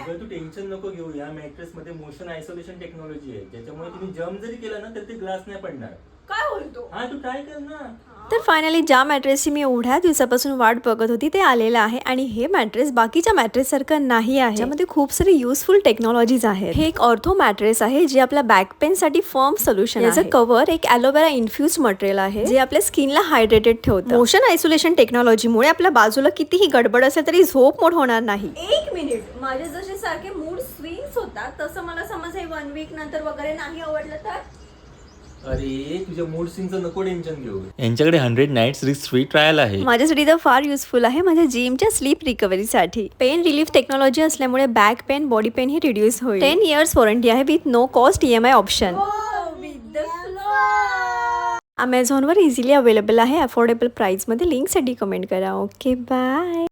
अगं तू टेन्शन नको घेऊ, या मॅट्रेस मध्ये मोशन आयसोलेशन टेक्नॉलॉजी आहे, ज्याच्यामुळे तुम्ही जम्प जरी केला ना तर ते ग्लास नाही पडणार. काय बोलतो? हा तू ट्राय कर ना. तर फायनली ज्या मॅट्रेसची मी एवढ्या दिवसापासून वाट बघत होती ते आलेलं आहे. आणि हे मॅट्रेस बाकीच्या मॅट्रेस सारखं नाही आहे, ज्यामध्ये खूप सारी युजफुल टेक्नॉलॉजीज आहेत. हे एक ऑर्थो मॅट्रेस आहे जे आपल्या बॅक पेन साठी फर्म सोल्युशन आहे. याचं कव्हर एक ॲलोवेरा इन्फ्युज मटेरियल आहे जे आपल्या स्किनला हायड्रेटेड ठेवतं. मोशन आयसोलेशन टेक्नॉलॉजीमुळे आपल्या बाजूला कितीही गडबड असेल तरी झोप मोड होणार नाही. एक मिनिट, माझे जसे सारखे मूड स्विंग्स होतात तसं मला समज हे 1 वीक नंतर वगैरे नाही आवडलं तर? अरे तुझ्या मूड स्विंगचं नको टेन्शन घेऊ, यांच्याकडे 100 नाईट्स रिस्क फ्री ट्रायल आहे. माझ्यासाठी तर फार युजफुल आहे माझ्या जिमच्या स्लीप रिकव्हरीसाठी. पेन रिलीफ टेक्नॉलॉजी असल्यामुळे बॅक पेन बॉडी पेन ही रिड्यूस होईल. 10 इयर्स वॉरंटी आहे with no cost EMI option. With the flow. अमेझॉनवर इझिली अवेलेबल आहे अफोर्डेबल प्राइसमध्ये. लिंकसाठी कमेंट करा. Okay bye.